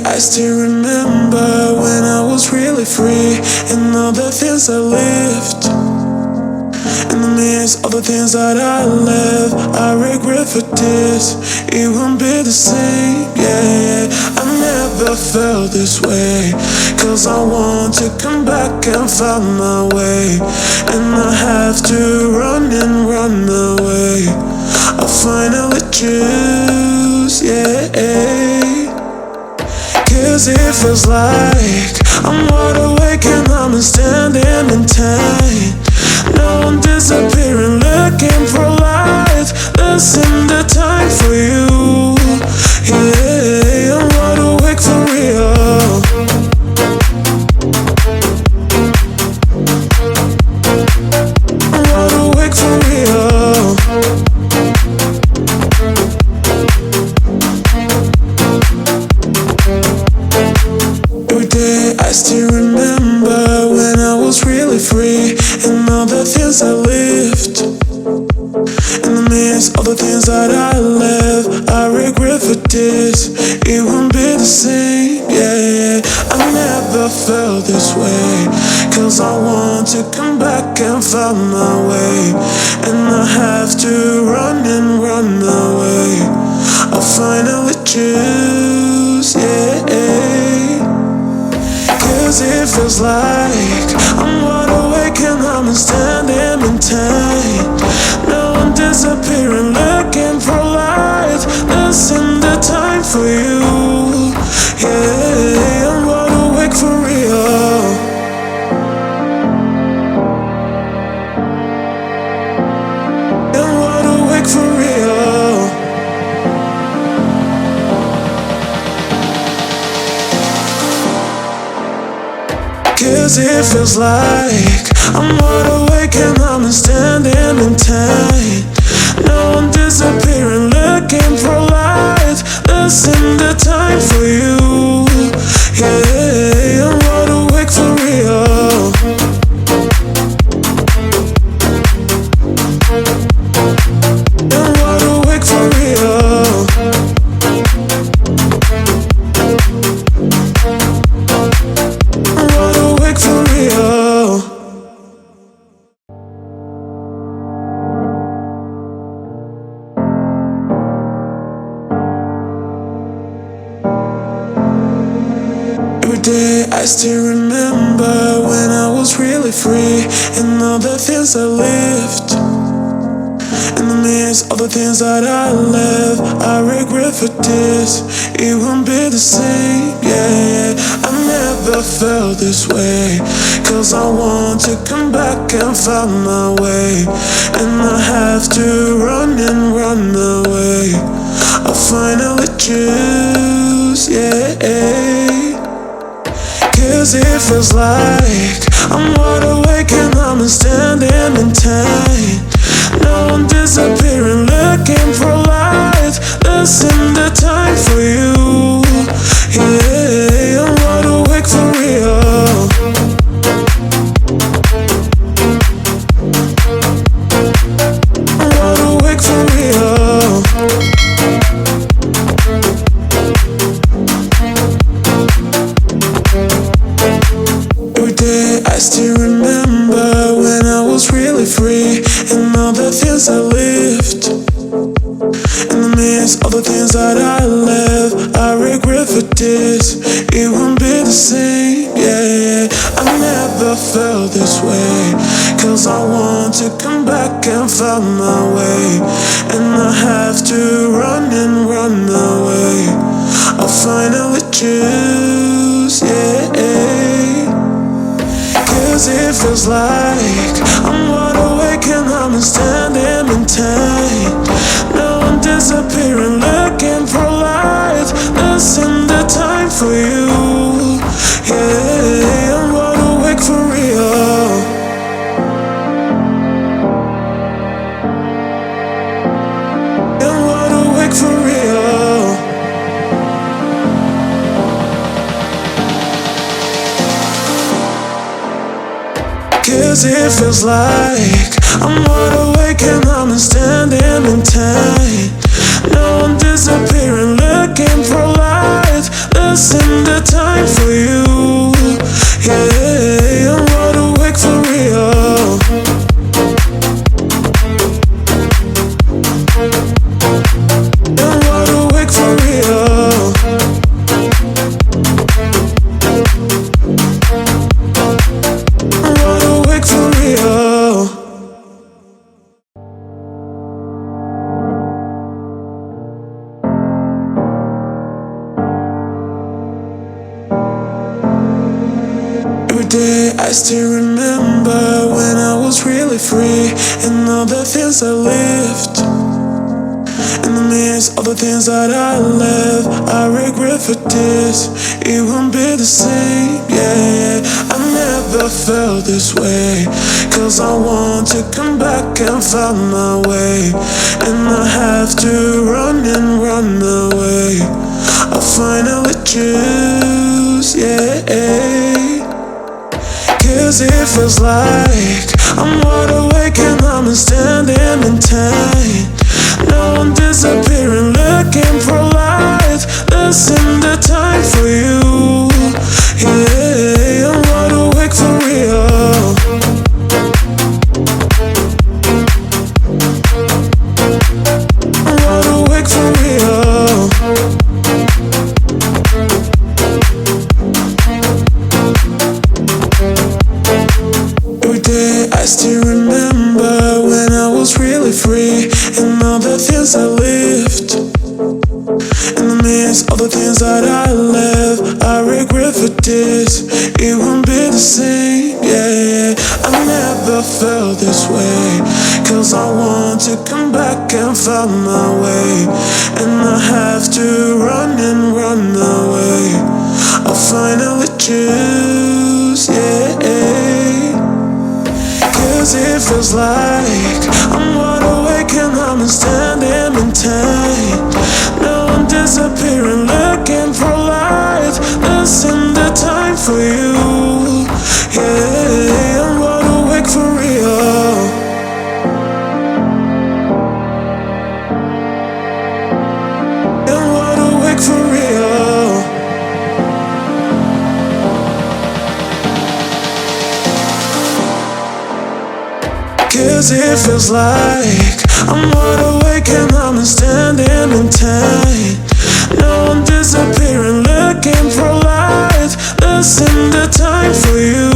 I still remember when I was really free and all the things I lived. In the midst of the things that I left, I regret for this. It won't be the same, yeah. I never felt this way, 'cause I want to come back and find my way. And I have to run and run away. I finally choose, yeah. 'Cause it feels like I'm wide awake and I'm standing in time. Now I'm disappearing, looking for light. Losing the time for you, yeah. I'm wide awake for real. I'm wide awake for real. Every day I still remember when I was really free and all the things I lived. In the midst of the things that I left, I regret for this. It won't be the same, yeah. I never felt this way, 'cause I want to come back and find my way. And I have to run and run away. I finally choose, yeah. 'Cause it feels like I'm wide awake and I'm standing in time. Now I'm disappearing, looking for light. Losing the time for you, yeah. I'm wide awake for real. I'm wide awake for real. Cause it feels like I'm wide awake and I'm standing in time. Now I'm disappearing, looking for light. Losing the time for you, yeah. I'm wide awake for real. I'm wide awake for real. I'm wide awake for real. Every day I still remember when I was really free and all the things I lived. In the midst of the things that I left, I regret for this. It won't be the same, yeah. I never felt this way, 'cause I want to come back and find my way. And I have to run and run away. I finally choose, yeah. 'Cause it feels like I'm wide awake and I'm standing in time. Now I'm disappearing, looking for light. Losing the time for you, yeah. I'm wide awake for real. I'm wide awake for real. Every day I still remember when I was really free and all the things I lived. In the midst of the things that I left, I regret for this. It won't be the same, yeah. I never felt this way, 'cause I want to come back and find my way. And I have to run and run away. I finally choose, yeah. 'Cause it feels like I'm wide awake and I'm standing in time. Now I'm disappearing, looking for light. Losing the time for you, yeah. I'm wide awake for real. I'm wide awake for real. Cause it feels like I'm wide awake and I'm standing in time. Now I'm disappearing, looking for light. this in the time for you. Yeah, I'm wide awake for real. I'm wide awake for real. I'm wide awake for real. Every day I still remember when I was really free and all the things I lived. In the midst of the things that I left, I regret for this. It won't be the same, yeah. I never felt this way, 'cause I want to come back and find my way. And I have to run and run away. I finally choose, yeah. 'Cause it feels like I'm wide awake and I'm standing in time. Now I'm disappearing, looking for light. This in the time for you. Yeah, I'm wide awake for real. I'm wide awake for real. Every day I still remember when I was really free and all the things I lived. In the midst of the things that I left, I regret for this. It won't be the same, yeah. I never felt this way, 'cause I want to come back and find my way. And I have to run and run away. I finally choose, yeah. 'Cause it feels like I'm wide awake and I'm standing in time. Now I'm disappearing, looking for light. This in the time for you. Yeah, I'm wide awake for real. I'm wide awake for real. Cause it feels like I'm wide awake and I'm standing in time. Now I'm disappearing, looking for light. This in the time for you.